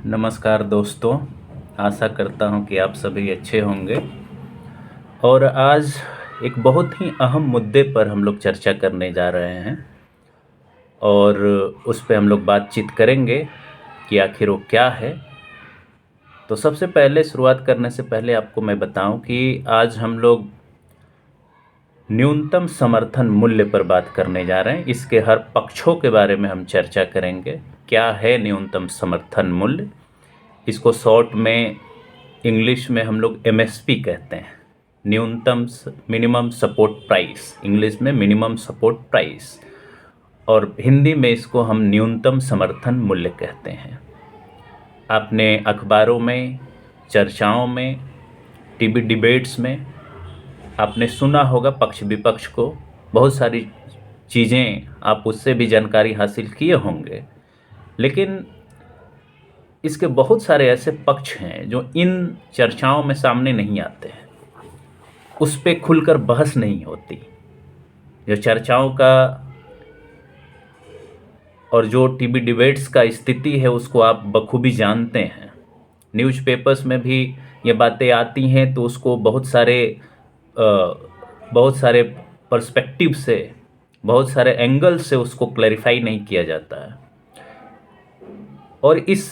नमस्कार दोस्तों। आशा करता हूँ कि आप सभी अच्छे होंगे। और आज एक बहुत ही अहम मुद्दे पर हम लोग चर्चा करने जा रहे हैं और उस पे हम लोग बातचीत करेंगे कि आखिर वो क्या है। तो सबसे पहले शुरुआत करने से पहले आपको मैं बताऊं कि आज हम लोग न्यूनतम समर्थन मूल्य पर बात करने जा रहे हैं। इसके हर पक्षों के बारे में हम चर्चा करेंगे। क्या है न्यूनतम समर्थन मूल्य? इसको शॉर्ट में इंग्लिश में हम लोग एमएसपी कहते हैं। न्यूनतम मिनिमम सपोर्ट प्राइस, इंग्लिश में मिनिमम सपोर्ट प्राइस, और हिंदी में इसको हम न्यूनतम समर्थन मूल्य कहते हैं। आपने अखबारों में, चर्चाओं में, टीवी डिबेट्स में आपने सुना होगा पक्ष विपक्ष को, बहुत सारी चीज़ें आप उससे भी जानकारी हासिल किए होंगे। लेकिन इसके बहुत सारे ऐसे पक्ष हैं जो इन चर्चाओं में सामने नहीं आते हैं, उस पे खुलकर बहस नहीं होती। जो चर्चाओं का और जो टीवी डिबेट्स का स्थिति है उसको आप बखूबी जानते हैं। न्यूज़पेपर्स में भी ये बातें आती हैं तो उसको बहुत सारे पर्सपेक्टिव से, बहुत सारे एंगल से उसको क्लैरिफाई नहीं किया जाता है। और इस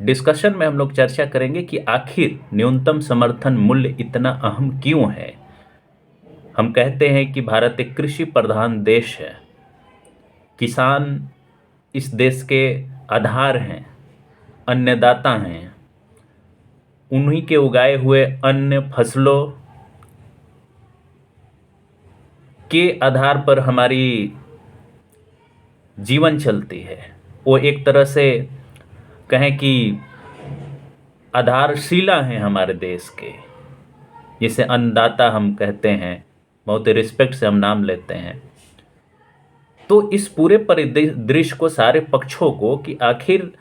डिस्कशन में हम लोग चर्चा करेंगे कि आखिर न्यूनतम समर्थन मूल्य इतना अहम क्यों है। हम कहते हैं कि भारत एक कृषि प्रधान देश है। किसान इस देश के आधार हैं, अन्नदाता हैं। उन्हीं के उगाए हुए अन्न फसलों के आधार पर हमारी जीवन चलती है। वो एक तरह से कहें कि आधारशिला हैं हमारे देश के, जिसे अन्नदाता हम कहते हैं, बहुत रिस्पेक्ट से हम नाम लेते हैं। तो इस पूरे परिदृश्य को, सारे पक्षों को, कि आखिर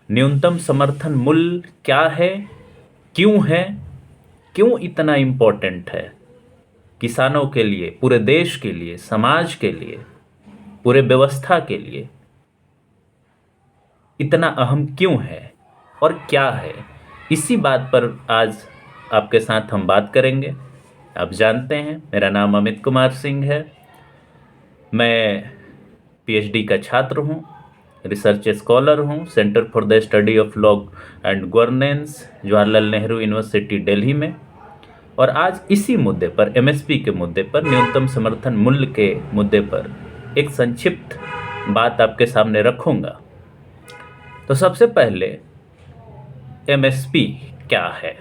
न्यूनतम समर्थन मूल्य क्या है, क्यों है, क्यों इतना इम्पोर्टेंट है किसानों के लिए, पूरे देश के लिए, समाज के लिए, पूरे व्यवस्था के लिए इतना अहम क्यों है और क्या है। इसी बात पर आज आपके साथ हम बात करेंगे। आप जानते हैं मेरा नाम अमित कुमार सिंह है। मैं पीएचडी का छात्र हूँ, रिसर्च स्कॉलर हूँ, centre for the study of law and governance, Jawaharlal Nehru university Delhi में। और आज इसी मुद्दे पर, एमएसपी के मुद्दे पर, न्यूनतम समर्थन मूल्य के मुद्दे पर एक संक्षिप्त बात आपके सामने रखूंगा। तो सबसे पहले एमएसपी क्या है,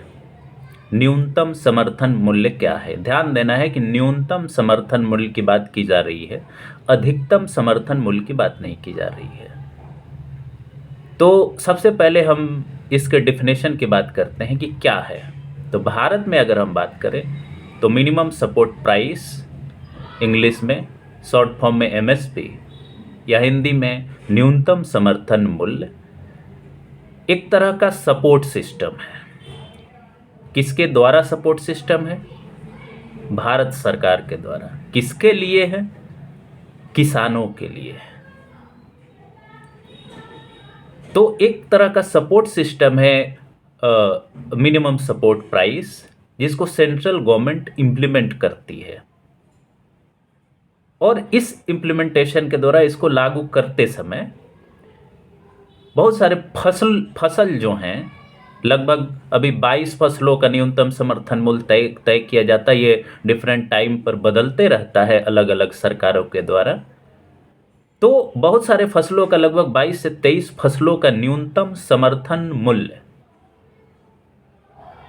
न्यूनतम समर्थन मूल्य क्या है। ध्यान देना है कि न्यूनतम समर्थन मूल्य की बात की जा रही है, अधिकतम समर्थन मूल्य की बात नहीं की जा रही है। तो सबसे पहले हम इसके डिफिनेशन की बात करते हैं कि क्या है। तो भारत में अगर हम बात करें तो मिनिमम सपोर्ट प्राइस, इंग्लिश में शॉर्ट फॉर्म में एमएसपी या हिंदी में न्यूनतम समर्थन मूल्य, एक तरह का सपोर्ट सिस्टम है। किसके द्वारा सपोर्ट सिस्टम है? भारत सरकार के द्वारा। किसके लिए है? किसानों के लिए है। तो एक तरह का सपोर्ट सिस्टम है मिनिमम सपोर्ट प्राइस, जिसको सेंट्रल गवर्नमेंट इंप्लीमेंट करती है। और इस इंप्लीमेंटेशन के द्वारा, इसको लागू करते समय बहुत सारे फसल जो हैं, लगभग अभी 22 फसलों का न्यूनतम समर्थन मूल्य तय किया जाता है। ये डिफरेंट टाइम पर बदलते रहता है अलग अलग सरकारों के द्वारा। तो बहुत सारे फसलों का, लगभग 22 से 23 फसलों का न्यूनतम समर्थन मूल्य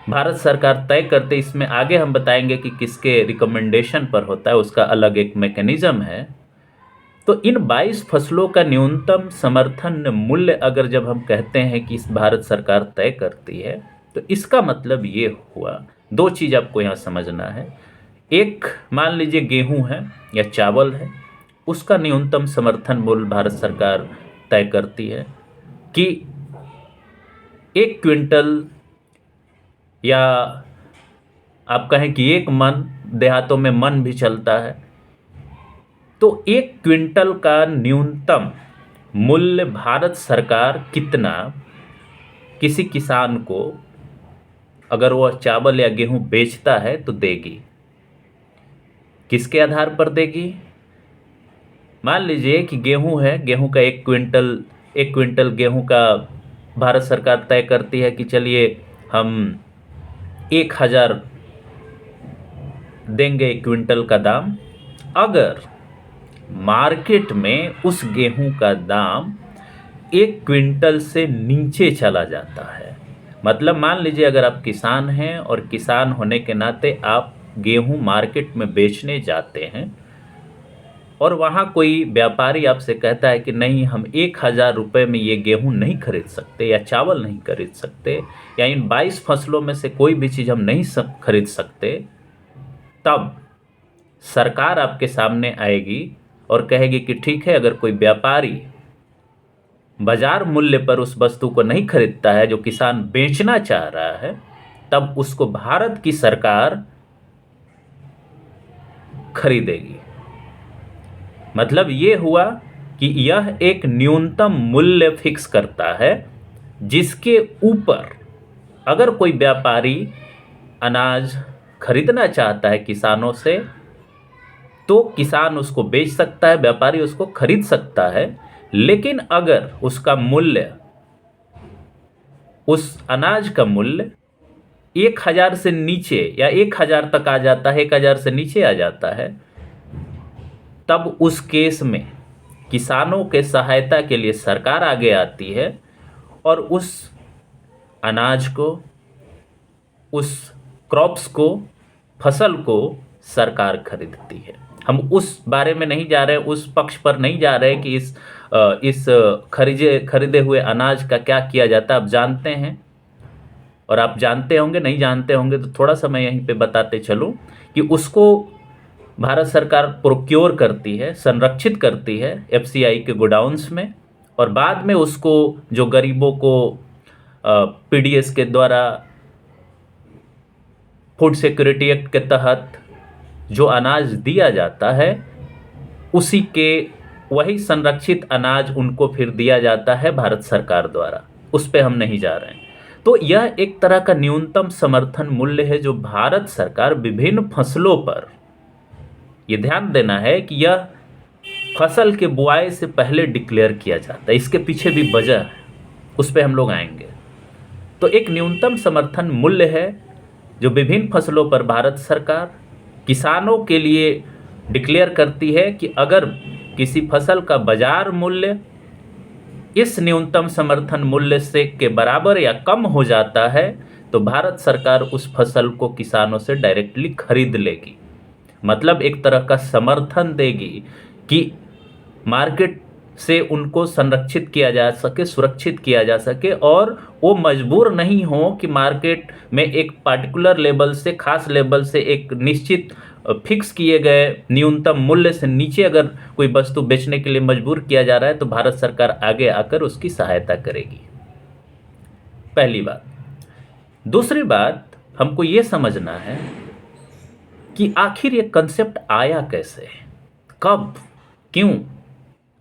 भारत सरकार तय करते। इसमें आगे हम बताएंगे कि किसके रिकमेंडेशन पर होता है, उसका अलग एक मैकेनिज्म है। तो इन 22 फसलों का न्यूनतम समर्थन मूल्य अगर जब हम कहते हैं कि इस भारत सरकार तय करती है, तो इसका मतलब ये हुआ, दो चीज आपको यहाँ समझना है। एक, मान लीजिए गेहूं है या चावल है, उसका न्यूनतम समर्थन मूल्य भारत सरकार तय करती है कि 1 क्विंटल, या आप कहें कि 1 मन, देहातों में मन भी चलता है, तो 1 क्विंटल का न्यूनतम मूल्य भारत सरकार कितना किसी किसान को अगर वो चावल या गेहूं बेचता है तो देगी। किसके आधार पर देगी? मान लीजिए कि गेहूं है, गेहूं का 1 क्विंटल गेहूं का भारत सरकार तय करती है कि चलिए हम 1,000 देंगे 1 क्विंटल का दाम। अगर मार्केट में उस गेहूं का दाम 1 क्विंटल से नीचे चला जाता है, मतलब मान लीजिए अगर आप किसान हैं और किसान होने के नाते आप गेहूं मार्केट में बेचने जाते हैं और वहाँ कोई व्यापारी आपसे कहता है कि नहीं, हम 1,000 रुपये में ये गेहूं नहीं खरीद सकते या चावल नहीं खरीद सकते या इन 22 फसलों में से कोई भी चीज़ हम नहीं खरीद सकते, तब सरकार आपके सामने आएगी और कहेगी कि ठीक है, अगर कोई व्यापारी बाजार मूल्य पर उस वस्तु को नहीं खरीदता है जो किसान बेचना चाह रहा है, तब उसको भारत की सरकार खरीदेगी। मतलब ये हुआ कि यह एक न्यूनतम मूल्य फिक्स करता है जिसके ऊपर अगर कोई व्यापारी अनाज खरीदना चाहता है किसानों से तो किसान उसको बेच सकता है, व्यापारी उसको खरीद सकता है। लेकिन अगर उसका मूल्य, उस अनाज का मूल्य 1,000 से नीचे या 1,000 तक आ जाता है, 1,000 से नीचे आ जाता है, तब उस केस में किसानों के सहायता के लिए सरकार आगे आती है और उस अनाज को, उस क्रॉप्स को, फसल को सरकार खरीदती है। हम उस बारे में नहीं जा रहे, उस पक्ष पर नहीं जा रहे कि इस खरीदे हुए अनाज का क्या किया जाता है। आप जानते हैं और आप जानते होंगे, नहीं जानते होंगे तो थोड़ा सा मैं यहीं पे बताते चलूं कि उसको भारत सरकार प्रोक्योर करती है, संरक्षित करती है एफसीआई के गोडाउन्स में, और बाद में उसको जो गरीबों को पीडीएस के द्वारा, फूड सिक्योरिटी एक्ट के तहत जो अनाज दिया जाता है, उसी के वही संरक्षित अनाज उनको फिर दिया जाता है भारत सरकार द्वारा। उस पे हम नहीं जा रहे हैं। तो यह एक तरह का न्यूनतम समर्थन मूल्य है जो भारत सरकार विभिन्न फसलों पर, यह ध्यान देना है कि यह फसल के बुआई से पहले डिक्लेयर किया जाता है। इसके पीछे भी वजह है, उस पर हम लोग आएंगे। तो एक न्यूनतम समर्थन मूल्य है जो विभिन्न फसलों पर भारत सरकार किसानों के लिए डिक्लेयर करती है कि अगर किसी फसल का बाजार मूल्य इस न्यूनतम समर्थन मूल्य से के बराबर या कम हो जाता है तो भारत सरकार उस फसल को किसानों से डायरेक्टली खरीद लेगी। मतलब एक तरह का समर्थन देगी कि मार्केट से उनको संरक्षित किया जा सके, सुरक्षित किया जा सके, और वो मजबूर नहीं हो कि मार्केट में एक पार्टिकुलर लेवल से, खास लेवल से, एक निश्चित फिक्स किए गए न्यूनतम मूल्य से नीचे अगर कोई वस्तु बेचने के लिए मजबूर किया जा रहा है तो भारत सरकार आगे आकर उसकी सहायता करेगी। पहली बात। दूसरी बात, हमको ये समझना है कि आखिर ये कंसेप्ट आया कैसे, कब, क्यों।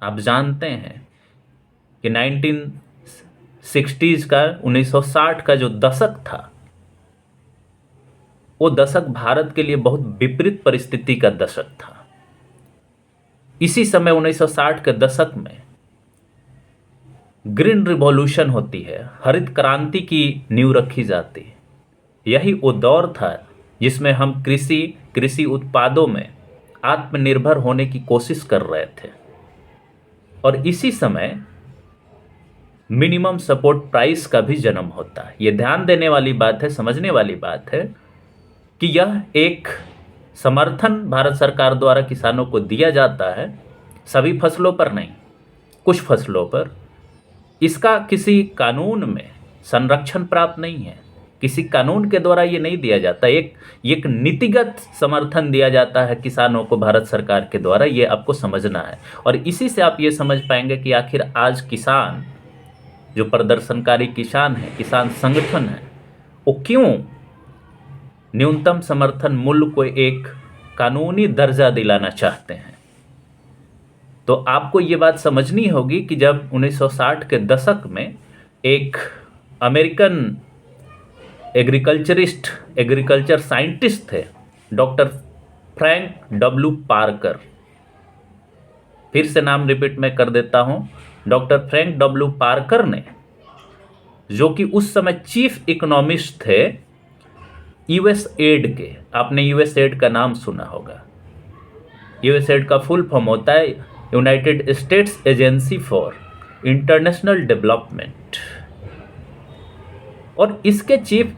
आप जानते हैं कि 1960s का, 1960 का जो दशक था, वो दशक भारत के लिए बहुत विपरीत परिस्थिति का दशक था। इसी समय 1960 के दशक में ग्रीन रिवॉल्यूशन होती है, हरित क्रांति की नींव रखी जाती है। यही वो दौर था जिसमें हम कृषि उत्पादों में आत्मनिर्भर होने की कोशिश कर रहे थे। और इसी समय मिनिमम सपोर्ट प्राइस का भी जन्म होता है। ये ध्यान देने वाली बात है, समझने वाली बात है कि यह एक समर्थन भारत सरकार द्वारा किसानों को दिया जाता है, सभी फसलों पर नहीं, कुछ फसलों पर। इसका किसी कानून में संरक्षण प्राप्त नहीं है, किसी कानून के द्वारा ये नहीं दिया जाता। एक नीतिगत समर्थन दिया जाता है किसानों को भारत सरकार के द्वारा, ये आपको समझना है। और इसी से आप ये समझ पाएंगे कि आखिर आज किसान, जो प्रदर्शनकारी किसान है, किसान संगठन है, वो क्यों न्यूनतम समर्थन मूल्य को एक कानूनी दर्जा दिलाना चाहते हैं। तो आपको ये बात समझनी होगी कि जब 1960 के दशक में एक अमेरिकन एग्रीकल्चर साइंटिस्ट थे डॉक्टर फ्रैंक डब्ल्यू पार्कर। फिर से नाम रिपीट मैं कर देता हूं, डॉक्टर फ्रैंक डब्ल्यू पार्कर ने, जो कि उस समय चीफ इकोनॉमिस्ट थे यूएस एड के। आपने यूएस एड का नाम सुना होगा। यूएस एड का फुल फॉर्म होता है United states agency for international development. और इसके चीफ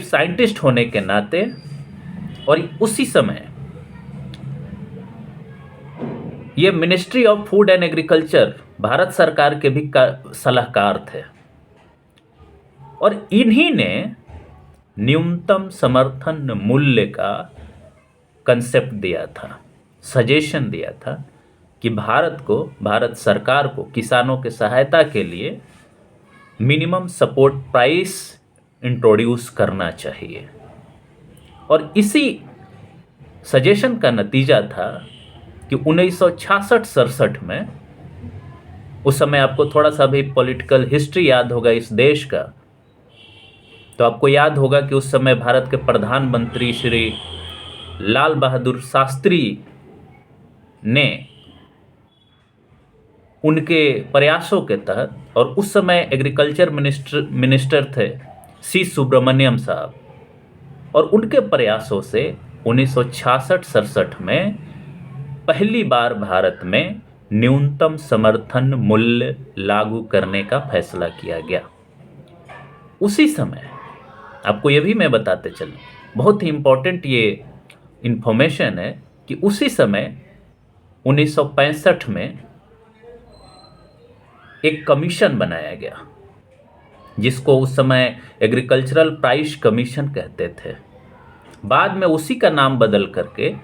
साइंटिस्ट होने के नाते और उसी समय ये ministry of food and agriculture Bharat सरकार के भी सलाहकार थे। और इन्हीं ने न्यूनतम समर्थन मूल्य का कंसेप्ट दिया था, सजेशन दिया था कि भारत सरकार को किसानों के सहायता के लिए मिनिमम सपोर्ट प्राइस इंट्रोड्यूस करना चाहिए। और इसी सजेशन का नतीजा था कि 1966-67 में, उस समय आपको थोड़ा सा भी पॉलिटिकल हिस्ट्री याद होगा इस देश का, तो आपको याद होगा कि उस समय भारत के प्रधानमंत्री श्री लाल बहादुर शास्त्री ने उनके प्रयासों के तहत, और उस समय एग्रीकल्चर मिनिस्टर थे सी सुब्रमण्यम साहब, और उनके प्रयासों से 1966-67 में पहली बार भारत में न्यूनतम समर्थन मूल्य लागू करने का फैसला किया गया। उसी समय आपको ये भी मैं बताते चलूं, बहुत ही इंपॉर्टेंट ये इंफॉर्मेशन है कि उसी समय 1965 में एक कमीशन बनाया गया, जिसको उस समय एग्रीकल्चरल प्राइस कमीशन कहते थे। बाद में उसी का नाम बदल करके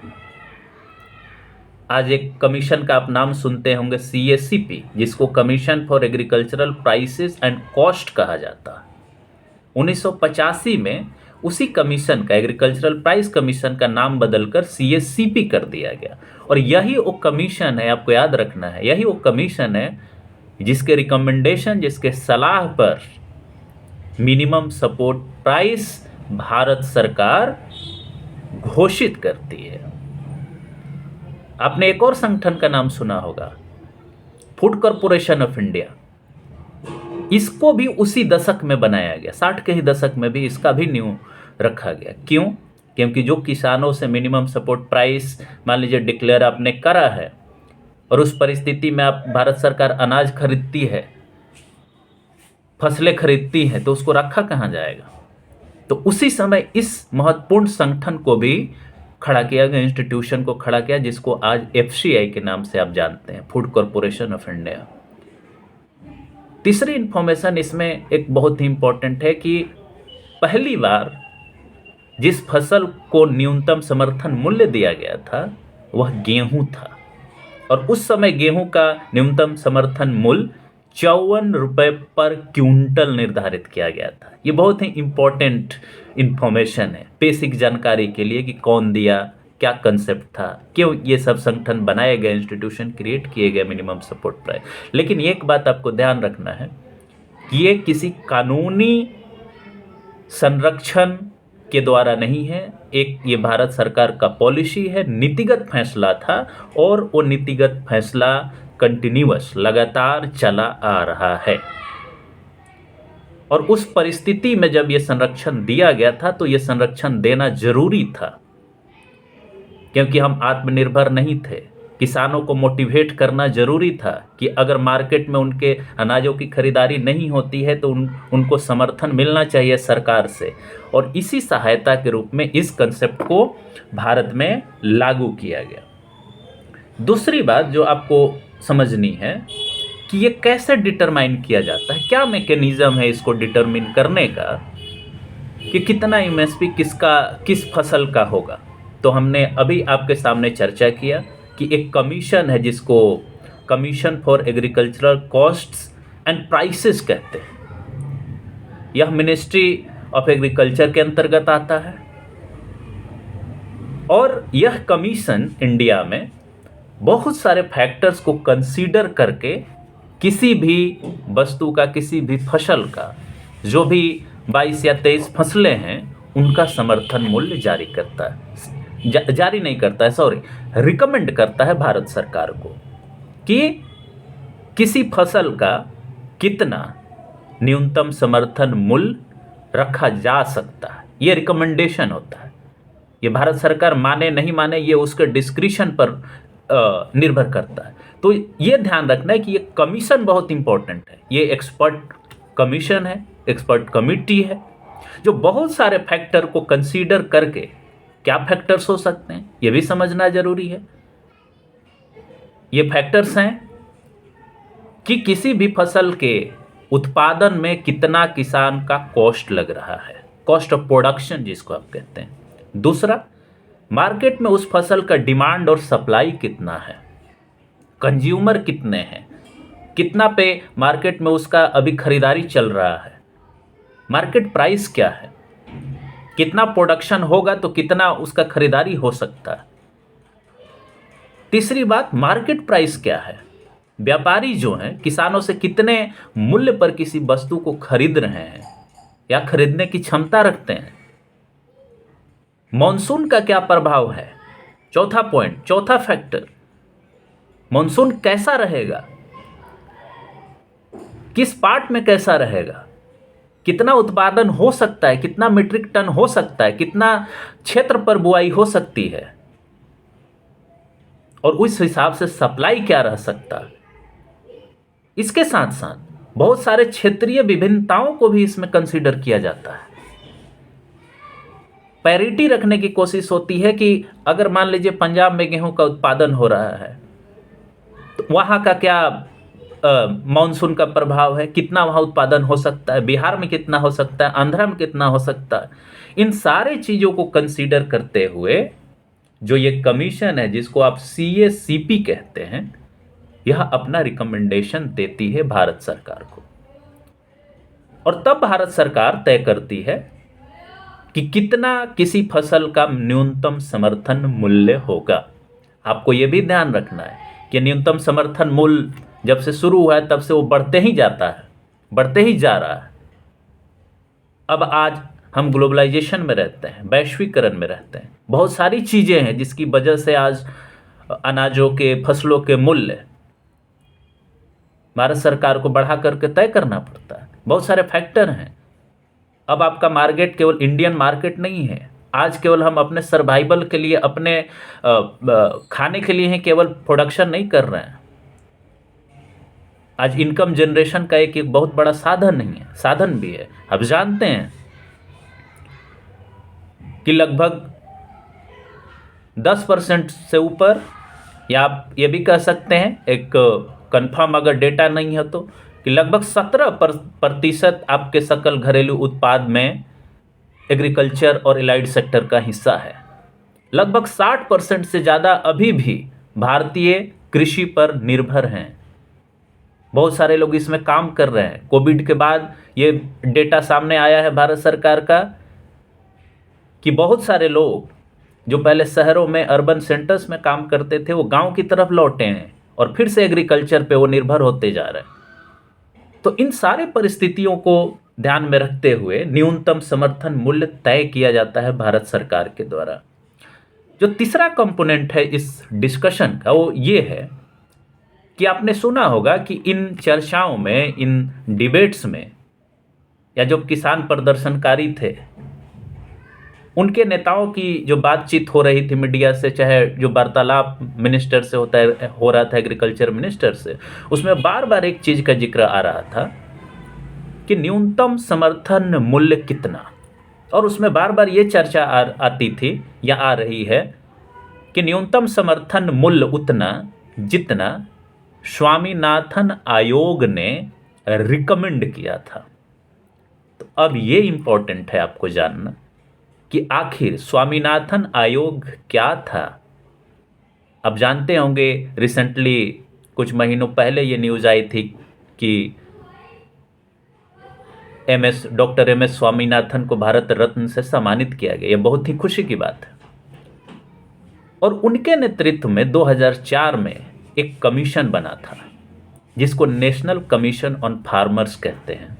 आज एक कमीशन का आप नाम सुनते होंगे, CACP, जिसको commission for agricultural prices and cost कहा जाता है। 1985 में उसी कमीशन का, एग्रीकल्चरल प्राइस कमीशन का नाम बदलकर CACP कर दिया गया। और यही वो कमीशन है, आपको याद रखना है, यही वो कमीशन है जिसके रिकमेंडेशन, जिसके सलाह पर मिनिमम सपोर्ट प्राइस भारत सरकार घोषित करती है। आपने एक और संगठन का नाम सुना होगा, फूड कॉरपोरेशन ऑफ इंडिया। इसको भी उसी दशक में बनाया गया, 60 के ही दशक में भी इसका भी नींव रखा गया। क्यों? क्योंकि जो किसानों से मिनिमम सपोर्ट प्राइस मान लीजिए डिक्लेयर आपने करा है, और उस परिस्थिति में आप, भारत सरकार अनाज खरीदती है, फसलें खरीदती है, तो उसको रखा कहाँ जाएगा? तो उसी समय इस महत्वपूर्ण संगठन को भी खड़ा किया गया, इंस्टीट्यूशन को खड़ा किया, जिसको आज FCI के नाम से आप जानते हैं, फूड कॉरपोरेशन ऑफ इंडिया। तीसरी इंफॉर्मेशन इसमें एक बहुत ही इंपॉर्टेंट है कि पहली बार जिस फसल को न्यूनतम समर्थन मूल्य दिया गया था वह गेहूं था, और उस समय गेहूं का न्यूनतम समर्थन मूल्य 54 रुपये पर क्विंटल निर्धारित किया गया था। ये बहुत ही इंपॉर्टेंट इंफॉर्मेशन है, बेसिक जानकारी के लिए, कि कौन दिया, क्या कंसेप्ट था, क्यों ये सब संगठन बनाए गए, इंस्टीट्यूशन क्रिएट किए गए मिनिमम सपोर्ट प्राइस। लेकिन एक बात आपको ध्यान रखना है कि ये किसी कानूनी संरक्षण के द्वारा नहीं है, एक ये भारत सरकार का पॉलिसी है, नीतिगत फैसला था, और वो नीतिगत फैसला कंटिन्यूअस, लगातार चला आ रहा है। और उस परिस्थिति में जब ये संरक्षण दिया गया था, तो ये संरक्षण देना जरूरी था, क्योंकि हम आत्मनिर्भर नहीं थे। किसानों को मोटिवेट करना जरूरी था कि अगर मार्केट में उनके अनाजों की खरीदारी नहीं होती है तो उनको समर्थन मिलना चाहिए सरकार से, और इसी सहायता के रूप में इस कंसेप्ट को भारत में लागू किया गया। दूसरी बात जो आपको समझनी है कि ये कैसे डिटरमाइन किया जाता है, क्या मैकेनिज्म है इसको डिटरमिन करने का कि कितना MSP किस फसल का होगा। तो हमने अभी आपके सामने चर्चा किया कि एक कमीशन है जिसको commission for agricultural costs and prices कहते हैं। यह मिनिस्ट्री ऑफ एग्रीकल्चर के अंतर्गत आता है, और यह कमीशन इंडिया में बहुत सारे फैक्टर्स को कंसीडर करके किसी भी वस्तु का, किसी भी फसल का, जो भी 22 या 23 फसलें हैं, उनका समर्थन मूल्य जारी करता है, जारी नहीं करता है, सॉरी, रिकमेंड करता है भारत सरकार को कि किसी फसल का कितना न्यूनतम समर्थन मूल्य रखा जा सकता है। ये रिकमेंडेशन होता है। ये भारत सरकार माने नहीं माने, ये उसके डिस्क्रिशन पर निर्भर करता है। तो ये ध्यान रखना है कि ये कमीशन बहुत इंपॉर्टेंट है। ये एक्सपर्ट कमीशन है, एक्सपर्ट कमिटी है, जो बहुत सारे फैक्टर को कंसीडर करके, क्या फैक्टर्स हो सकते हैं ये भी समझना जरूरी है। ये फैक्टर्स हैं कि किसी भी फसल के उत्पादन में कितना किसान का कॉस्ट लग रहा है, कॉस्ट ऑफ प्रोडक्शन जिसको आप कहते हैं। दूसरा, मार्केट में उस फसल का डिमांड और सप्लाई कितना है, कंज्यूमर कितने हैं, कितना पे मार्केट में उसका अभी खरीदारी चल रहा है, मार्केट प्राइस क्या है, कितना प्रोडक्शन होगा तो कितना उसका खरीदारी हो सकता है। तीसरी बात, मार्केट प्राइस क्या है, व्यापारी जो हैं किसानों से कितने मूल्य पर किसी वस्तु को खरीद रहे हैं या खरीदने की क्षमता रखते हैं। मॉनसून का क्या प्रभाव है, चौथा पॉइंट, चौथा फैक्टर, मॉनसून कैसा रहेगा, किस पार्ट में कैसा रहेगा, कितना उत्पादन हो सकता है, कितना मीट्रिक टन हो सकता है, कितना क्षेत्र पर बुआई हो सकती है, और उस हिसाब से सप्लाई क्या रह सकता है। इसके साथ साथ बहुत सारे क्षेत्रीय विभिन्नताओं को भी इसमें कंसीडर किया जाता है। पैरिटी रखने की कोशिश होती है कि अगर मान लीजिए पंजाब में गेहूं का उत्पादन हो रहा है तो वहाँ का क्या मानसून का प्रभाव है, कितना वहाँ उत्पादन हो सकता है, बिहार में कितना हो सकता है, आंध्रा में कितना हो सकता है। इन सारे चीज़ों को कंसीडर करते हुए जो ये कमीशन है, जिसको आप CACP कहते हैं, यह अपना रिकमेंडेशन देती है भारत सरकार को, और तब भारत सरकार तय करती है कि कितना किसी फसल का न्यूनतम समर्थन मूल्य होगा। आपको यह भी ध्यान रखना है कि न्यूनतम समर्थन मूल्य जब से शुरू हुआ है तब से वो बढ़ते ही जाता है, बढ़ते ही जा रहा है। अब आज हम ग्लोबलाइजेशन में रहते हैं, वैश्वीकरण में रहते हैं, बहुत सारी चीज़ें हैं जिसकी वजह से आज अनाजों के, फसलों के मूल्य भारत सरकार को बढ़ा करके तय करना पड़ता है। बहुत सारे फैक्टर हैं। अब आपका मार्केट केवल इंडियन मार्केट नहीं है। आज केवल हम अपने सर्वाइवल के लिए, अपने खाने के लिए ही केवल प्रोडक्शन नहीं कर रहे हैं। आज इनकम जनरेशन का एक बहुत बड़ा साधन नहीं है, साधन भी है। अब जानते हैं कि लगभग 10% से ऊपर, या आप ये भी कह सकते हैं, एक कंफर्म अगर डेटा नहीं है तो, कि लगभग 17% आपके सकल घरेलू उत्पाद में एग्रीकल्चर और एलाइड सेक्टर का हिस्सा है। लगभग 60% से ज़्यादा अभी भी भारतीय कृषि पर निर्भर हैं। बहुत सारे लोग इसमें काम कर रहे हैं। कोविड के बाद ये डेटा सामने आया है भारत सरकार का कि बहुत सारे लोग जो पहले शहरों में, अर्बन सेंटर्स में काम करते थे, वो गांव की तरफ लौटे हैं और फिर से एग्रीकल्चर पे वो निर्भर होते जा रहे हैं। तो इन सारे परिस्थितियों को ध्यान में रखते हुए न्यूनतम समर्थन मूल्य तय किया जाता है भारत सरकार के द्वारा। जो तीसरा कंपोनेंट है इस डिस्कशन का, वो ये है कि आपने सुना होगा कि इन चर्चाओं में, इन डिबेट्स में, या जो किसान प्रदर्शनकारी थे उनके नेताओं की जो बातचीत हो रही थी मीडिया से, चाहे जो वार्तालाप मिनिस्टर से हो रहा था, एग्रीकल्चर मिनिस्टर से, उसमें बार बार एक चीज़ का जिक्र आ रहा था कि न्यूनतम समर्थन मूल्य कितना, और उसमें बार बार ये चर्चा आती थी या आ रही है कि न्यूनतम समर्थन मूल्य उतना जितना स्वामीनाथन आयोग ने रिकमेंड किया था। तो अब ये इम्पोर्टेंट है आपको जानना कि आखिर स्वामीनाथन आयोग क्या था। अब जानते होंगे, रिसेंटली कुछ महीनों पहले ये न्यूज़ आई थी कि डॉक्टर MS स्वामीनाथन को भारत रत्न से सम्मानित किया गया। ये बहुत ही खुशी की बात है। और उनके नेतृत्व में 2004 में एक कमीशन बना था, जिसको नेशनल कमीशन ऑन फार्मर्स कहते हैं।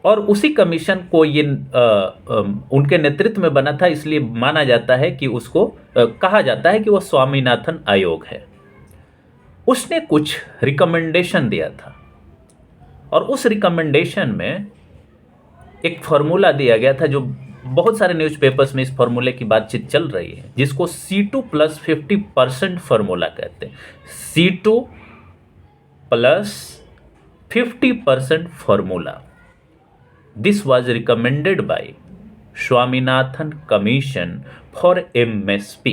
और उसी कमीशन को ये उनके नेतृत्व में बना था, इसलिए माना जाता है कि उसको कहा जाता है कि वो स्वामीनाथन आयोग है। उसने कुछ रिकमेंडेशन दिया था और उस रिकमेंडेशन में एक फॉर्मूला दिया गया था, जो बहुत सारे न्यूज़पेपर्स में इस फॉर्मूले की बातचीत चल रही है, जिसको C2 + 50% फॉर्मूला कहते हैं। C2 + 50% formula. This was recommended by Swaminathan commission for MSP,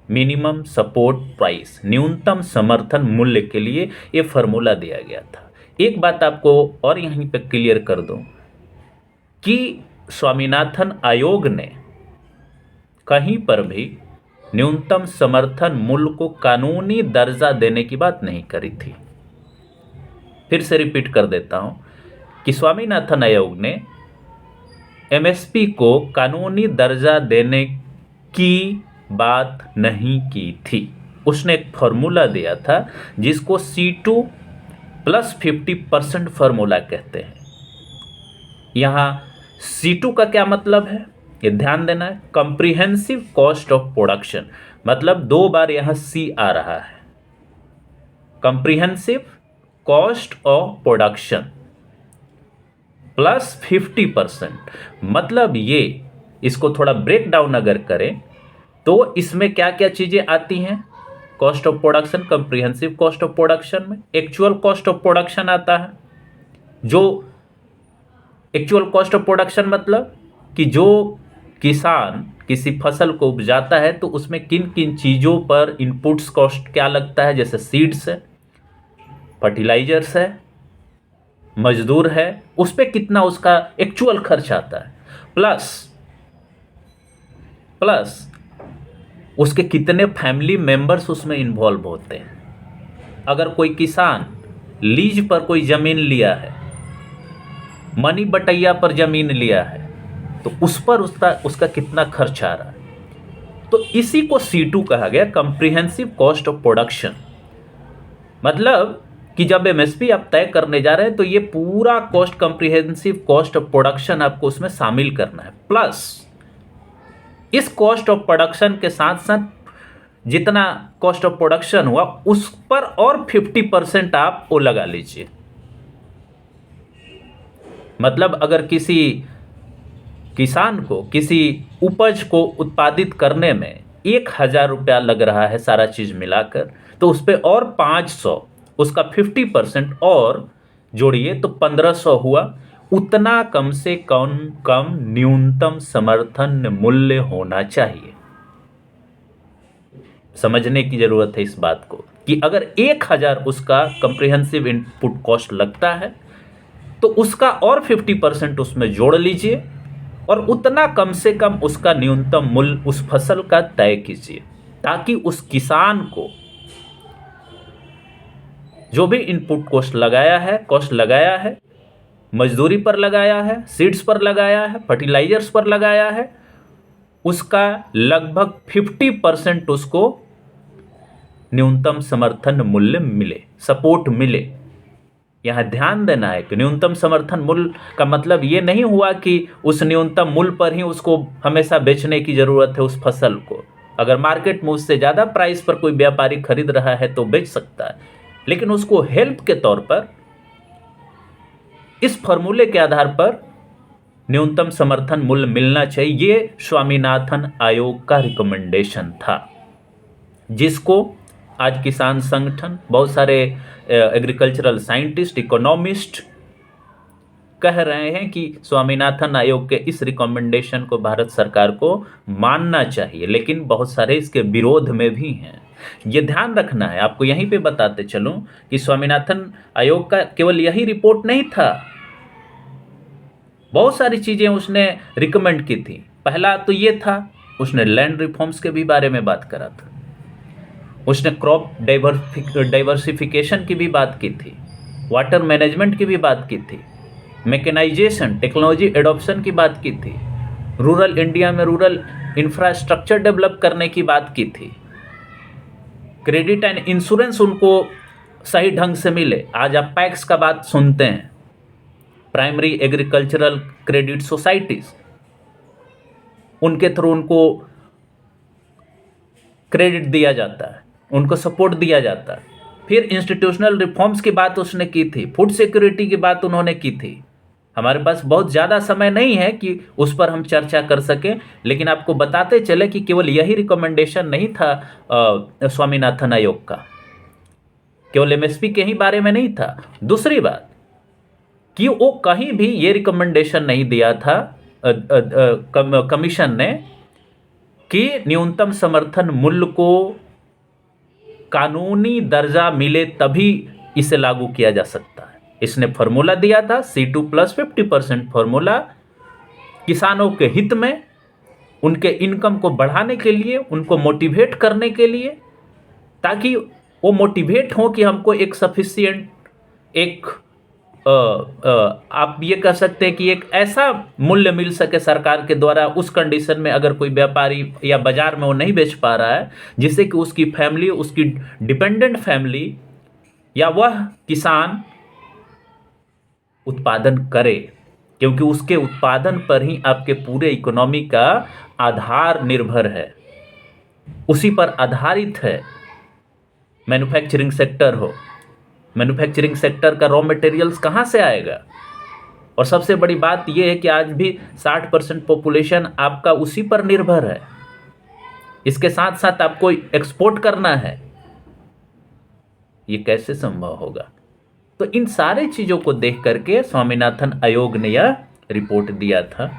minimum support price, न्यूनतम समर्थन मूल्य के लिए ये फॉर्मूला दिया गया था। एक बात आपको और यहीं पे क्लियर कर दूं कि स्वामीनाथन आयोग ने कहीं पर भी न्यूनतम समर्थन मूल्य को कानूनी दर्जा देने की बात नहीं करी थी। फिर से रिपीट कर देता हूं कि स्वामीनाथन आयोग ने MSP को कानूनी दर्जा देने की बात नहीं की थी। उसने एक फॉर्मूला दिया था जिसको C2 + 50% फॉर्मूला कहते हैं। यहाँ C2 का क्या मतलब है, ये ध्यान देना है। कॉम्प्रिहेंसिव कॉस्ट ऑफ प्रोडक्शन, मतलब 2 बार यहाँ C आ रहा है। कॉम्प्रिहेंसिव कॉस्ट ऑफ प्रोडक्शन + 50%, मतलब ये, इसको थोड़ा ब्रेक डाउन अगर करें तो इसमें क्या क्या चीजें आती हैं cost of production, comprehensive cost of production में। एक्चुअल कॉस्ट ऑफ प्रोडक्शन आता है, जो एक्चुअल कॉस्ट ऑफ प्रोडक्शन मतलब कि जो किसान किसी फसल को उपजाता है तो उसमें किन किन चीज़ों पर इनपुट्स कॉस्ट क्या लगता है, जैसे सीड्स है, फर्टिलाइजर्स है, मजदूर है, उस पर कितना उसका एक्चुअल खर्च आता है, प्लस उसके कितने फैमिली मेंबर्स उसमें इन्वॉल्व होते हैं। अगर कोई किसान लीज पर कोई ज़मीन लिया है, मनी बटैया पर ज़मीन लिया है, तो उस पर उसका कितना खर्च आ रहा है। तो इसी को C2 कहा गया, कॉम्प्रिहेंसिव कॉस्ट ऑफ प्रोडक्शन। मतलब कि जब MSP आप तय करने जा रहे हैं तो ये पूरा cost, comprehensive cost of production आपको उसमें शामिल करना है। प्लस इस कॉस्ट ऑफ प्रोडक्शन के साथ साथ जितना कॉस्ट ऑफ प्रोडक्शन हुआ उस पर और 50% आप वो लगा लीजिए। मतलब अगर किसी किसान को किसी उपज को उत्पादित करने में 1000 रुपया लग रहा है सारा चीज मिलाकर, तो उस पर और 500, उसका 50% और जोड़िए तो 1500 हुआ। उतना कम से कम न्यूनतम समर्थन मूल्य होना चाहिए। समझने की जरूरत है इस बात को कि अगर 1000 उसका कॉम्प्रिहेंसिव इनपुट कॉस्ट लगता है तो उसका और 50% उसमें जोड़ लीजिए और उतना कम से कम उसका न्यूनतम मूल्य उस फसल का तय कीजिए, ताकि उस किसान को जो भी इनपुट कॉस्ट लगाया है, मजदूरी पर लगाया है, सीड्स पर लगाया है, फर्टिलाइजर्स पर लगाया है, उसका लगभग 50% उसको न्यूनतम समर्थन मूल्य मिले, सपोर्ट मिले। यहाँ ध्यान देना है कि न्यूनतम समर्थन मूल्य का मतलब ये नहीं हुआ कि उस न्यूनतम मूल्य पर ही उसको हमेशा बेचने की जरूरत है उस फसल को। अगर मार्केट में उससे ज़्यादा प्राइस पर कोई व्यापारी खरीद रहा है तो बेच सकता है, लेकिन उसको हेल्प के तौर पर इस फॉर्मूले के आधार पर न्यूनतम समर्थन मूल्य मिलना चाहिए। ये स्वामीनाथन आयोग का रिकमेंडेशन था, जिसको आज किसान संगठन, बहुत सारे एग्रीकल्चरल साइंटिस्ट, इकोनॉमिस्ट कह रहे हैं कि स्वामीनाथन आयोग के इस रिकमेंडेशन को भारत सरकार को मानना चाहिए, लेकिन बहुत सारे इसके विरोध में भी हैं। ये ध्यान रखना है। आपको यहीं पे बताते चलूं कि स्वामीनाथन आयोग का केवल यही रिपोर्ट नहीं था, बहुत सारी चीजें उसने रिकमेंड की थी। पहला तो ये था, उसने लैंड रिफॉर्म्स के भी बारे में बात करा था, उसने क्रॉप डाइवर्सिफिकेशन की भी बात की थी, वाटर मैनेजमेंट की भी बात की थी, मैकेनाइजेशन, टेक्नोलॉजी एडॉप्शन की बात की थी, रूरल इंडिया में रूरल इंफ्रास्ट्रक्चर डेवलप करने की बात की थी, क्रेडिट एंड इंश्योरेंस उनको सही ढंग से मिले। आज आप पैक्स का बात सुनते हैं, प्राइमरी एग्रीकल्चरल क्रेडिट सोसाइटीज, उनके थ्रू उनको क्रेडिट दिया जाता है, उनको सपोर्ट दिया जाता है। फिर इंस्टीट्यूशनल रिफॉर्म्स की बात उसने की थी, फूड सिक्योरिटी की बात उन्होंने की थी। हमारे पास बहुत ज़्यादा समय नहीं है कि उस पर हम चर्चा कर सकें, लेकिन आपको बताते चले कि केवल यही रिकमेंडेशन नहीं था स्वामीनाथन आयोग का, केवल एमएसपी के ही बारे में नहीं था। दूसरी बात कि वो कहीं भी ये रिकमेंडेशन नहीं दिया था कमीशन ने कि न्यूनतम समर्थन मूल्य को कानूनी दर्जा मिले तभी इसे लागू किया जा सकता है। इसने फॉर्मूला दिया था C2 + 50% फॉर्मूला, किसानों के हित में, उनके इनकम को बढ़ाने के लिए, उनको मोटिवेट करने के लिए, ताकि वो मोटिवेट हो कि हमको एक सफिशिएंट, एक आप ये कह सकते हैं कि एक ऐसा मूल्य मिल सके सरकार के द्वारा उस कंडीशन में अगर कोई व्यापारी या बाजार में वो नहीं बेच पा रहा है, जिससे कि उसकी फैमिली, उसकी डिपेंडेंट फैमिली या वह किसान उत्पादन करे, क्योंकि उसके उत्पादन पर ही आपके पूरे इकोनॉमी का आधार निर्भर है, उसी पर आधारित है। मैन्युफैक्चरिंग सेक्टर हो, मैन्युफैक्चरिंग सेक्टर का रॉ मटेरियल्स कहाँ से आएगा? और सबसे बड़ी बात यह है कि आज भी 60% पॉपुलेशन आपका उसी पर निर्भर है। इसके साथ साथ आपको एक्सपोर्ट करना है, ये कैसे संभव होगा? तो इन सारे चीज़ों को देख करके स्वामीनाथन आयोग ने यह रिपोर्ट दिया था।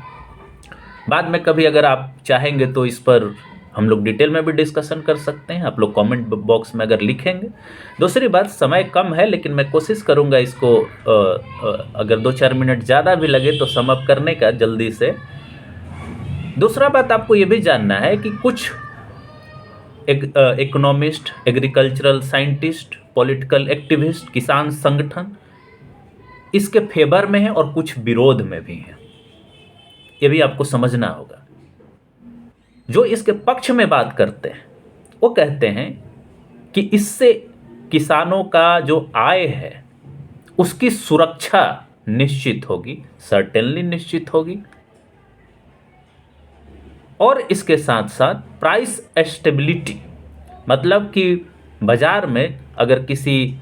बाद में कभी अगर आप चाहेंगे तो इस पर हम लोग डिटेल में भी डिस्कशन कर सकते हैं, आप लोग कमेंट बॉक्स में अगर लिखेंगे। दूसरी बात, समय कम है लेकिन मैं कोशिश करूंगा इसको अगर 2-4 मिनट ज़्यादा भी लगे तो सम अप करने का जल्दी से। दूसरा बात आपको ये भी जानना है कि कुछ economist, agricultural scientist, political activist, किसान संगठन इसके फेवर में हैं और कुछ विरोध में भी हैं, ये भी आपको समझना होगा। जो इसके पक्ष में बात करते हैं वो कहते हैं कि इससे किसानों का जो आय है उसकी सुरक्षा निश्चित होगी, सर्टेनली निश्चित होगी, और इसके साथ साथ प्राइस स्टेबिलिटी, मतलब कि बाजार में अगर किसी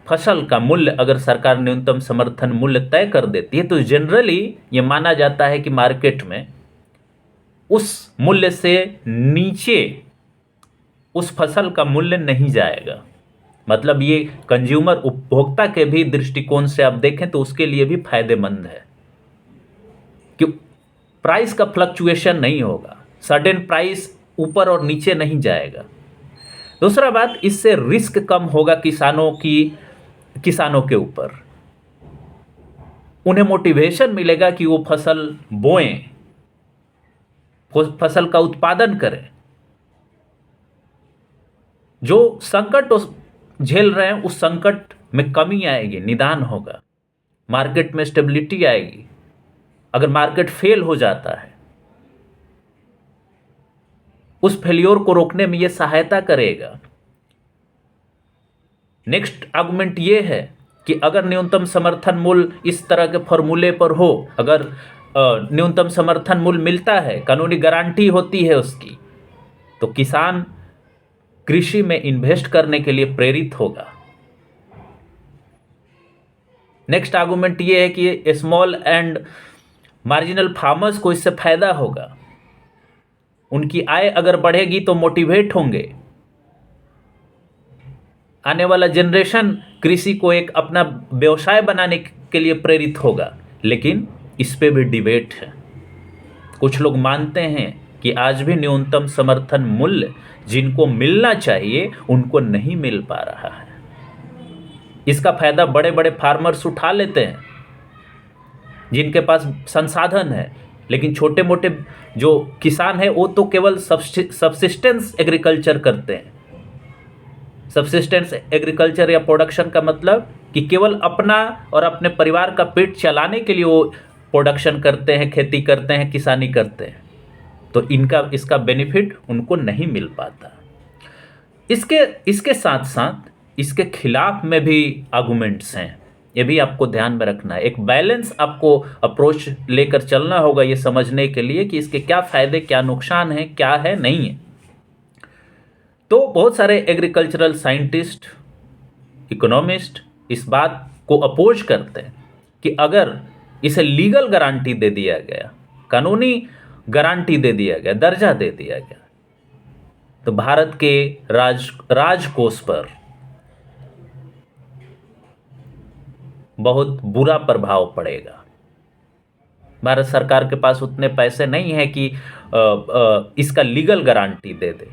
फसल का मूल्य अगर सरकार न्यूनतम समर्थन मूल्य तय कर देती है तो जनरली ये माना जाता है कि मार्केट में उस मूल्य से नीचे उस फसल का मूल्य नहीं जाएगा। मतलब ये कंज्यूमर, उपभोक्ता के भी दृष्टिकोण से आप देखें तो उसके लिए भी फायदेमंद है कि प्राइस का फ्लक्चुएशन नहीं होगा, सडन प्राइस ऊपर और नीचे नहीं जाएगा। दूसरा बात, इससे रिस्क कम होगा किसानों के ऊपर, उन्हें मोटिवेशन मिलेगा कि वो फसल बोएं, फसल का उत्पादन करें। जो संकट झेल रहे हैं उस संकट में कमी आएगी, निदान होगा, मार्केट में स्टेबिलिटी आएगी। अगर मार्केट फेल हो जाता है, उस फेलियर को रोकने में यह सहायता करेगा। नेक्स्ट आर्गुमेंट यह है कि अगर न्यूनतम समर्थन मूल्य इस तरह के फॉर्मूले पर हो, अगर न्यूनतम समर्थन मूल्य मिलता है, कानूनी गारंटी होती है उसकी, तो किसान कृषि में इन्वेस्ट करने के लिए प्रेरित होगा। नेक्स्ट आर्गुमेंट ये है कि स्मॉल एंड मार्जिनल फार्मर्स को इससे फायदा होगा, उनकी आय अगर बढ़ेगी तो मोटिवेट होंगे, आने वाला जनरेशन कृषि को एक अपना व्यवसाय बनाने के लिए प्रेरित होगा। लेकिन इस पे भी डिबेट है। कुछ लोग मानते हैं कि आज भी न्यूनतम समर्थन मूल्य जिनको मिलना चाहिए उनको नहीं मिल पा रहा है। इसका फायदा बड़े बड़े फार्मर्स उठा लेते हैं जिनके पास संसाधन है, लेकिन छोटे मोटे जो किसान है वो तो केवल सबसिस्टेंस एग्रीकल्चर करते हैं। सबसिस्टेंस एग्रीकल्चर या प्रोडक्शन का मतलब कि केवल अपना और अपने परिवार का पेट चलाने के लिए वो प्रोडक्शन करते हैं, खेती करते हैं, किसानी करते हैं, तो इसका बेनिफिट उनको नहीं मिल पाता। इसके इसके साथ साथ इसके खिलाफ में भी आर्गुमेंट्स हैं, ये भी आपको ध्यान में रखना है। एक बैलेंस आपको अप्रोच लेकर चलना होगा ये समझने के लिए कि इसके क्या फायदे, क्या नुकसान है, क्या है, नहीं है। तो बहुत सारे एग्रीकल्चरल साइंटिस्ट, इकोनॉमिस्ट इस बात को अपोज करते हैं कि अगर इसे लीगल गारंटी दे दिया गया, कानूनी गारंटी दे दिया गया, दर्जा दे दिया गया, तो भारत के राजकोष पर बहुत बुरा प्रभाव पड़ेगा। भारत सरकार के पास उतने पैसे नहीं है कि इसका लीगल गारंटी दे दे।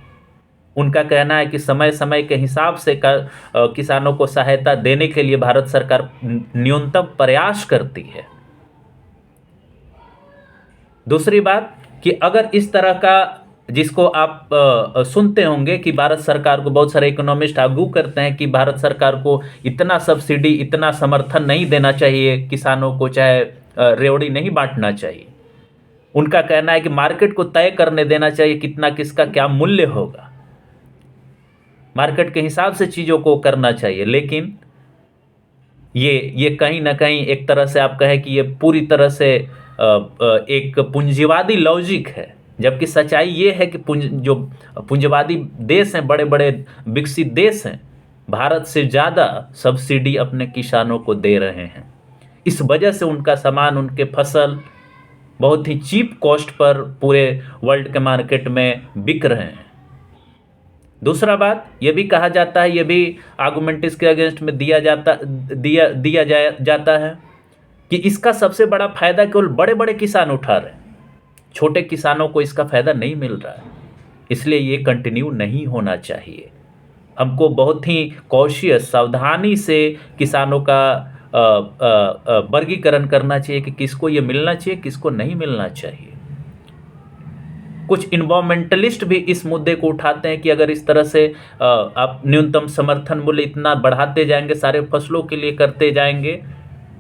उनका कहना है कि समय समय के हिसाब से किसानों को सहायता देने के लिए भारत सरकार न्यूनतम प्रयास करती है। दूसरी बात कि अगर इस तरह का, जिसको आप सुनते होंगे कि भारत सरकार को, बहुत सारे इकोनॉमिस्ट आर्ग्यू करते हैं कि भारत सरकार को इतना सब्सिडी, इतना समर्थन नहीं देना चाहिए किसानों को, चाहे रेवड़ी नहीं बांटना चाहिए। उनका कहना है कि मार्केट को तय करने देना चाहिए कितना किसका क्या मूल्य होगा, मार्केट के हिसाब से चीज़ों को करना चाहिए। लेकिन ये कहीं ना कहीं एक तरह से आप कहें कि ये पूरी तरह से एक पूंजीवादी लॉजिक है, जबकि सच्चाई ये है कि जो पूंजीवादी देश हैं, बड़े बड़े विकसित देश हैं, भारत से ज़्यादा सब्सिडी अपने किसानों को दे रहे हैं। इस वजह से उनका सामान, उनके फसल बहुत ही चीप कॉस्ट पर पूरे वर्ल्ड के मार्केट में बिक रहे हैं। दूसरा बात ये भी कहा जाता है, ये भी आर्गुमेंट इसके अगेंस्ट में दिया जाता है कि इसका सबसे बड़ा फायदा केवल बड़े बड़े किसान उठा रहे हैं, छोटे किसानों को इसका फायदा नहीं मिल रहा है, इसलिए ये कंटिन्यू नहीं होना चाहिए। हमको बहुत ही कॉशियस, सावधानी से किसानों का वर्गीकरण करना चाहिए कि किसको ये मिलना चाहिए, किसको नहीं मिलना चाहिए। कुछ इन्वायरमेंटलिस्ट भी इस मुद्दे को उठाते हैं कि अगर इस तरह से आप न्यूनतम समर्थन मूल्य इतना बढ़ाते जाएंगे, सारे फसलों के लिए करते जाएंगे,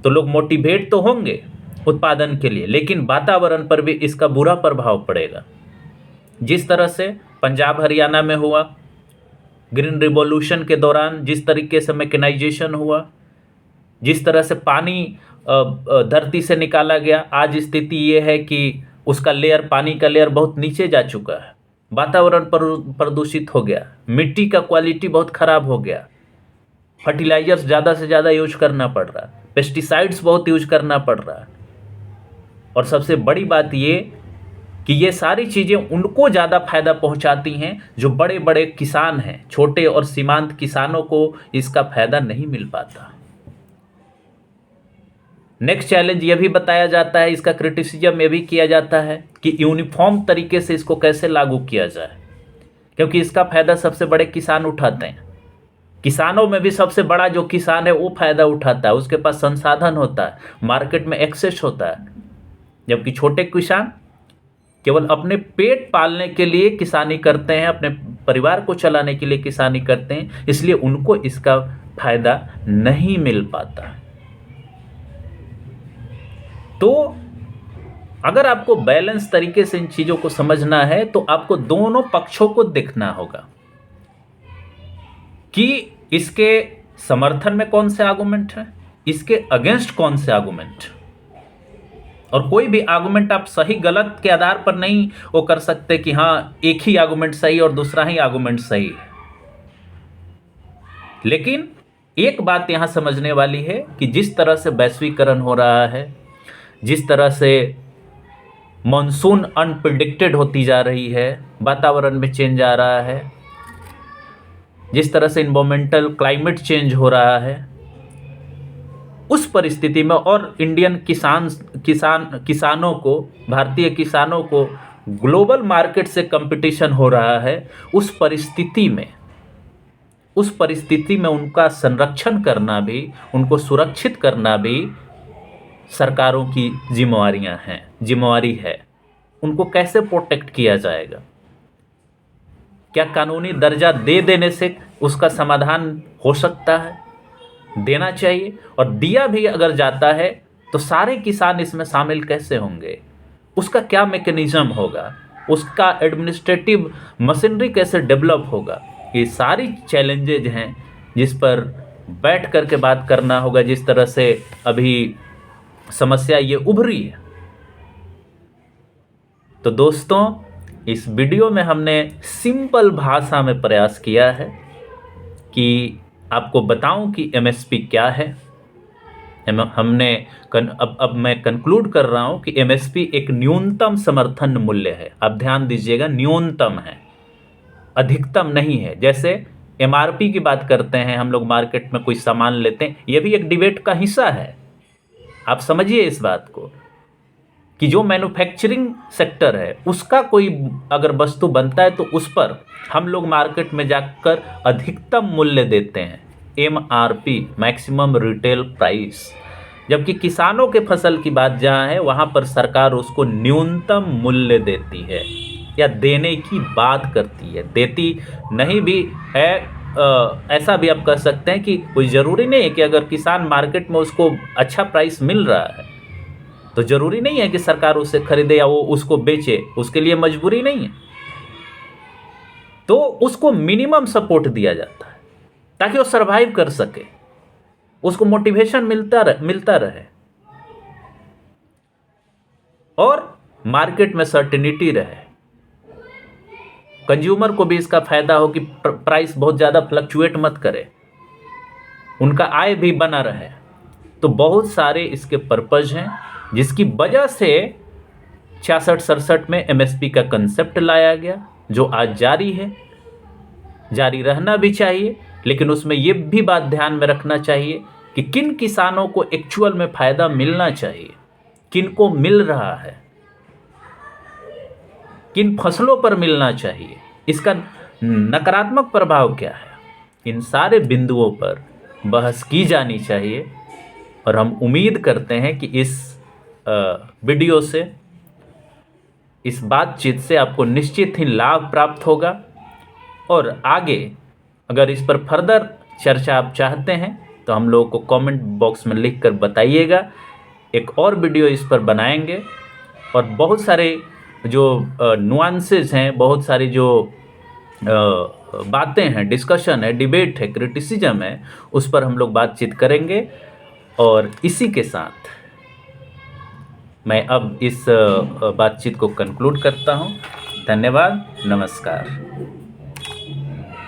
तो लोग मोटिवेट तो होंगे उत्पादन के लिए, लेकिन वातावरण पर भी इसका बुरा प्रभाव पड़ेगा। जिस तरह से पंजाब हरियाणा में हुआ, ग्रीन रिवॉल्यूशन के दौरान जिस तरीके से मैकेनाइजेशन हुआ, जिस तरह से पानी धरती से निकाला गया, आज स्थिति ये है कि उसका लेयर, पानी का लेयर बहुत नीचे जा चुका है, वातावरण प्रदूषित हो गया, मिट्टी का क्वालिटी बहुत खराब हो गया, फर्टिलाइजर्स ज़्यादा से ज़्यादा यूज करना पड़ रहा है, पेस्टिसाइड्स बहुत यूज करना पड़ रहा है। और सबसे बड़ी बात ये कि ये सारी चीज़ें उनको ज़्यादा फायदा पहुंचाती हैं जो बड़े बड़े किसान हैं, छोटे और सीमांत किसानों को इसका फायदा नहीं मिल पाता। नेक्स्ट चैलेंज ये भी बताया जाता है, इसका क्रिटिसिज्म ये भी किया जाता है कि यूनिफॉर्म तरीके से इसको कैसे लागू किया जाए, क्योंकि इसका फायदा सबसे बड़े किसान उठाते हैं। किसानों में भी सबसे बड़ा जो किसान है वो फायदा उठाता है, उसके पास संसाधन होता है, मार्केट में एक्सेस होता है, जबकि छोटे किसान केवल अपने पेट पालने के लिए किसानी करते हैं, अपने परिवार को चलाने के लिए किसानी करते हैं, इसलिए उनको इसका फायदा नहीं मिल पाता। तो अगर आपको बैलेंस तरीके से इन चीज़ों को समझना है तो आपको दोनों पक्षों को देखना होगा कि इसके समर्थन में कौन से आर्गुमेंट है, इसके अगेंस्ट कौन से आर्गुमेंट। और कोई भी आर्गुमेंट आप सही गलत के आधार पर नहीं वो कर सकते कि हाँ एक ही आर्गुमेंट सही और दूसरा ही आर्गुमेंट सही है। लेकिन एक बात यहां समझने वाली है कि जिस तरह से वैश्वीकरण हो रहा है, जिस तरह से मॉनसून अनप्रिडिक्टेड होती जा रही है, वातावरण में चेंज आ रहा है, जिस तरह से इन्वायरमेंटल क्लाइमेट चेंज हो रहा है, उस परिस्थिति में और इंडियन किसानों को, भारतीय किसानों को ग्लोबल मार्केट से कंपटीशन हो रहा है, उस परिस्थिति में उनका संरक्षण करना भी, उनको सुरक्षित करना भी सरकारों की जिम्मेवारी है। उनको कैसे प्रोटेक्ट किया जाएगा? क्या कानूनी दर्जा दे देने से उसका समाधान हो सकता है? देना चाहिए। और दिया भी अगर जाता है तो सारे किसान इसमें शामिल कैसे होंगे? उसका क्या मैकेनिज्म होगा? उसका एडमिनिस्ट्रेटिव मशीनरी कैसे डेवलप होगा? ये सारी चैलेंजेज हैं जिस पर बैठ कर के बात करना होगा। जिस तरह से अभी समस्या ये उभरी है, तो दोस्तों इस वीडियो में हमने सिंपल भाषा में प्रयास किया है कि आपको बताऊं कि एमएसपी क्या है। हमने अब मैं कंक्लूड कर रहा हूं कि एमएसपी एक न्यूनतम समर्थन मूल्य है। आप ध्यान दीजिएगा, न्यूनतम है, अधिकतम नहीं है। जैसे एमआरपी की बात करते हैं हम लोग, मार्केट में कोई सामान लेते हैं, यह भी एक डिबेट का हिस्सा है। आप समझिए इस बात को कि जो मैन्युफैक्चरिंग सेक्टर है उसका कोई अगर वस्तु बनता है तो उस पर हम लोग मार्केट में जाकर अधिकतम मूल्य देते हैं, एमआरपी, मैक्सिमम रिटेल प्राइस। जबकि किसानों के फसल की बात जहाँ है वहाँ पर सरकार उसको न्यूनतम मूल्य देती है या देने की बात करती है, देती नहीं भी है। ऐसा भी आप कह सकते हैं कि कोई ज़रूरी नहीं है कि अगर किसान मार्केट में उसको अच्छा प्राइस मिल रहा है तो ज़रूरी नहीं है कि सरकार उसे खरीदे या वो उसको बेचे, उसके लिए मजबूरी नहीं है। तो उसको मिनिमम सपोर्ट दिया जाता है ताकि वो सरवाइव कर सके, उसको मोटिवेशन मिलता रहे और मार्केट में सर्टेनिटी रहे। कंज्यूमर को भी इसका फायदा हो कि प्राइस बहुत ज़्यादा फ्लक्चुएट मत करे, उनका आय भी बना रहे। तो बहुत सारे इसके पर्पज हैं जिसकी वजह से 66-67 में एमएसपी का कंसेप्ट लाया गया, जो आज जारी है, जारी रहना भी चाहिए। लेकिन उसमें ये भी बात ध्यान में रखना चाहिए कि किन किसानों को एक्चुअल में फ़ायदा मिलना चाहिए, किन को मिल रहा है, किन फसलों पर मिलना चाहिए, इसका नकारात्मक प्रभाव क्या है, इन सारे बिंदुओं पर बहस की जानी चाहिए। और हम उम्मीद करते हैं कि इस वीडियो से, इस बातचीत से आपको निश्चित ही लाभ प्राप्त होगा। और आगे अगर इस पर फर्दर चर्चा आप चाहते हैं तो हम लोगों को कमेंट बॉक्स में लिख कर बताइएगा। एक और वीडियो इस पर बनाएंगे और बहुत सारे जो नुआंसेस हैं, बहुत सारी जो बातें हैं, डिस्कशन है, डिबेट है, क्रिटिसिज्म है, उस पर हम लोग बातचीत करेंगे। और इसी के साथ मैं अब इस बातचीत को कंक्लूड करता हूं। धन्यवाद, नमस्कार।